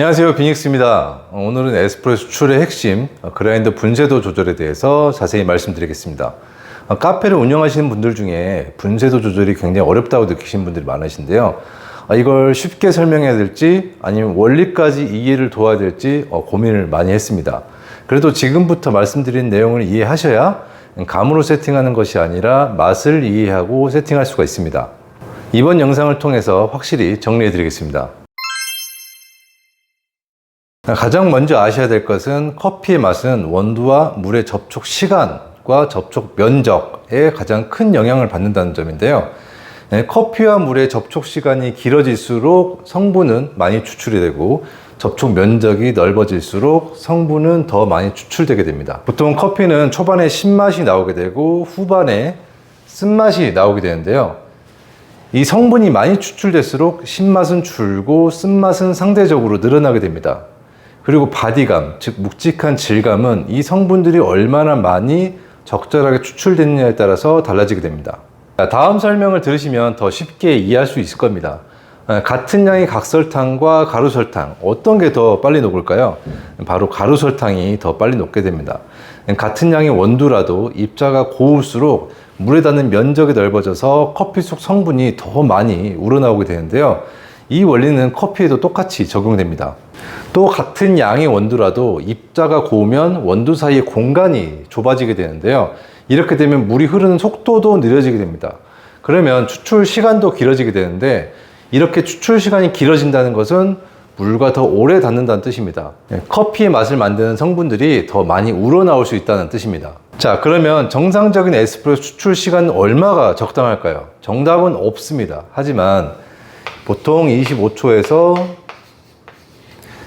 안녕하세요, 비닉스입니다. 오늘은 에스프레소 추출의 핵심 그라인더 분쇄도 조절에 대해서 자세히 말씀드리겠습니다. 카페를 운영하시는 분들 중에 분쇄도 조절이 굉장히 어렵다고 느끼시는 분들이 많으신데요. 이걸 쉽게 설명해야 될지 아니면 원리까지 이해를 도와야 될지 고민을 많이 했습니다. 그래도 지금부터 말씀드린 내용을 이해하셔야 감으로 세팅하는 것이 아니라 맛을 이해하고 세팅할 수가 있습니다. 이번 영상을 통해서 확실히 정리해 드리겠습니다. 가장 먼저 아셔야 될 것은 커피의 맛은 원두와 물의 접촉 시간과 접촉 면적에 가장 큰 영향을 받는다는 점인데요. 커피와 물의 접촉 시간이 길어질수록 성분은 많이 추출이 되고 접촉 면적이 넓어질수록 성분은 더 많이 추출되게 됩니다. 보통 커피는 초반에 신맛이 나오게 되고 후반에 쓴맛이 나오게 되는데요. 이 성분이 많이 추출될수록 신맛은 줄고 쓴맛은 상대적으로 늘어나게 됩니다. 그리고 바디감, 즉 묵직한 질감은 이 성분들이 얼마나 많이 적절하게 추출됐느냐에 따라서 달라지게 됩니다. 다음 설명을 들으시면 더 쉽게 이해할 수 있을 겁니다. 같은 양의 각설탕과 가루설탕, 어떤 게 더 빨리 녹을까요? 바로 가루설탕이 더 빨리 녹게 됩니다. 같은 양의 원두라도 입자가 고울수록 물에 닿는 면적이 넓어져서 커피 속 성분이 더 많이 우러나오게 되는데요. 이 원리는 커피에도 똑같이 적용됩니다. 또 같은 양의 원두라도 입자가 고우면 원두 사이의 공간이 좁아지게 되는데요. 이렇게 되면 물이 흐르는 속도도 느려지게 됩니다. 그러면 추출 시간도 길어지게 되는데 이렇게 추출 시간이 길어진다는 것은 물과 더 오래 닿는다는 뜻입니다. 커피의 맛을 만드는 성분들이 더 많이 우러나올 수 있다는 뜻입니다. 자, 그러면 정상적인 에스프레소 추출 시간은 얼마가 적당할까요? 정답은 없습니다. 하지만 보통 25초에서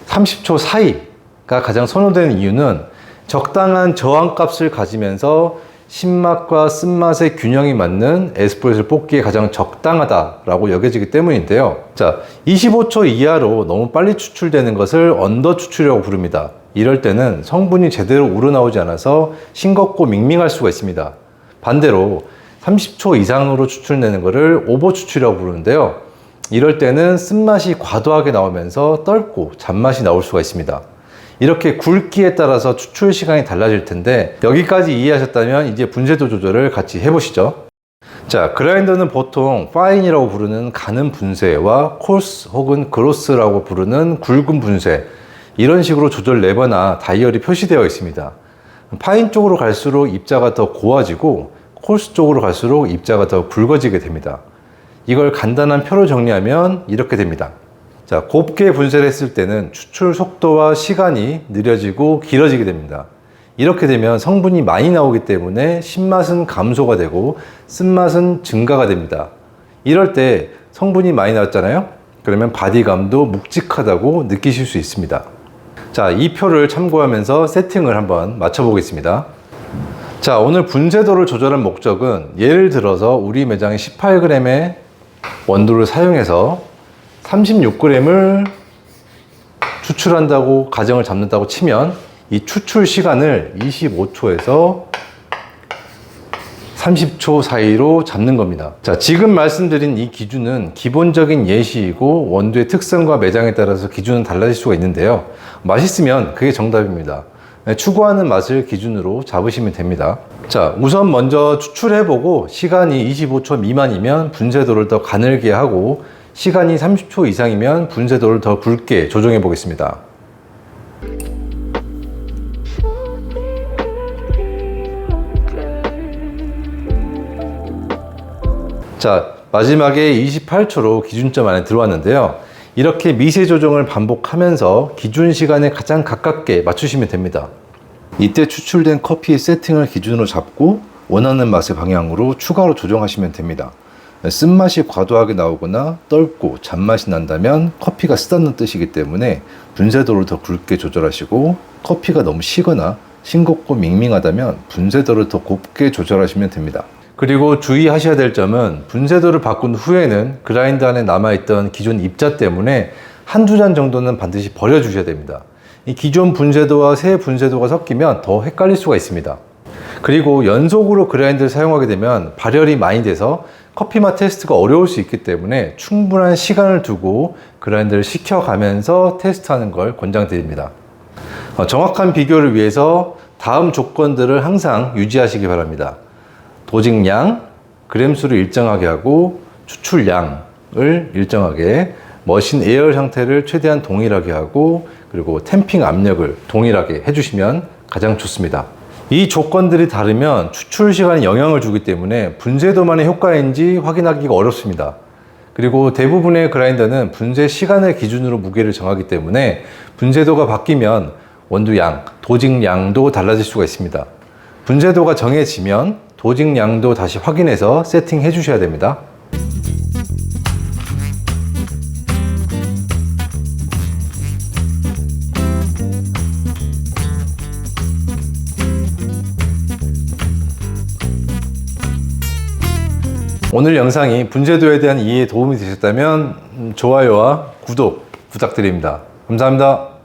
30초 사이가 가장 선호되는 이유는 적당한 저항값을 가지면서 신맛과 쓴맛의 균형이 맞는 에스프레소를 뽑기에 가장 적당하다라고 여겨지기 때문인데요. 자, 25초 이하로 너무 빨리 추출되는 것을 언더 추출이라고 부릅니다. 이럴 때는 성분이 제대로 우러나오지 않아서 싱겁고 밍밍할 수가 있습니다. 반대로 30초 이상으로 추출되는 것을 오버 추출이라고 부르는데요. 이럴 때는 쓴맛이 과도하게 나오면서 떫고 잔맛이 나올 수가 있습니다. 이렇게 굵기에 따라서 추출 시간이 달라질 텐데 여기까지 이해하셨다면 이제 분쇄도 조절을 같이 해보시죠. 자, 그라인더는 보통 파인이라고 부르는 가는 분쇄와 코스 혹은 그로스라고 부르는 굵은 분쇄, 이런 식으로 조절 레버나 다이얼이 표시되어 있습니다. 파인 쪽으로 갈수록 입자가 더 고와지고 코스 쪽으로 갈수록 입자가 더 굵어지게 됩니다. 이걸 간단한 표로 정리하면 이렇게 됩니다. 자, 곱게 분쇄를 했을 때는 추출 속도와 시간이 느려지고 길어지게 됩니다. 이렇게 되면 성분이 많이 나오기 때문에 신맛은 감소가 되고 쓴맛은 증가가 됩니다. 이럴 때 성분이 많이 나왔잖아요? 그러면 바디감도 묵직하다고 느끼실 수 있습니다. 자, 이 표를 참고하면서 세팅을 한번 맞춰보겠습니다. 자, 오늘 분쇄도를 조절한 목적은 예를 들어서 우리 매장에 18g의 원두를 사용해서 36g을 추출한다고 가정을 잡는다고 치면 이 추출 시간을 25초에서 30초 사이로 잡는 겁니다. 자, 지금 말씀드린 이 기준은 기본적인 예시이고 원두의 특성과 매장에 따라서 기준은 달라질 수가 있는데요. 맛있으면 그게 정답입니다. 추구하는 맛을 기준으로 잡으시면 됩니다. 자, 우선 먼저 추출해보고 시간이 25초 미만이면 분쇄도를 더 가늘게 하고 시간이 30초 이상이면 분쇄도를 더 굵게 조정해 보겠습니다. 자, 마지막에 28초로 기준점 안에 들어왔는데요. 이렇게 미세 조정을 반복하면서 기준 시간에 가장 가깝게 맞추시면 됩니다. 이때 추출된 커피의 세팅을 기준으로 잡고 원하는 맛의 방향으로 추가로 조정하시면 됩니다. 쓴맛이 과도하게 나오거나 떫고 잔맛이 난다면 커피가 쓰다는 뜻이기 때문에 분쇄도를 더 굵게 조절하시고, 커피가 너무 시거나 싱겁고 밍밍하다면 분쇄도를 더 곱게 조절하시면 됩니다. 그리고 주의하셔야 될 점은 분쇄도를 바꾼 후에는 그라인더 안에 남아있던 기존 입자 때문에 한두 잔 정도는 반드시 버려주셔야 됩니다. 이 기존 분쇄도와 새 분쇄도가 섞이면 더 헷갈릴 수가 있습니다. 그리고 연속으로 그라인더를 사용하게 되면 발열이 많이 돼서 커피 맛 테스트가 어려울 수 있기 때문에 충분한 시간을 두고 그라인더를 식혀가면서 테스트하는 걸 권장드립니다. 정확한 비교를 위해서 다음 조건들을 항상 유지하시기 바랍니다. 도직량, 그램수를 일정하게 하고 추출량을 일정하게, 머신 에어 상태를 최대한 동일하게 하고, 그리고 탬핑 압력을 동일하게 해주시면 가장 좋습니다. 이 조건들이 다르면 추출 시간에 영향을 주기 때문에 분쇄도만의 효과인지 확인하기가 어렵습니다. 그리고 대부분의 그라인더는 분쇄 시간을 기준으로 무게를 정하기 때문에 분쇄도가 바뀌면 원두양, 도직량도 달라질 수가 있습니다. 분쇄도가 정해지면 도직량도 다시 확인해서 세팅해 주셔야 됩니다. 오늘 영상이 분쇄도에 대한 이해에 도움이 되셨다면 좋아요와 구독 부탁드립니다. 감사합니다.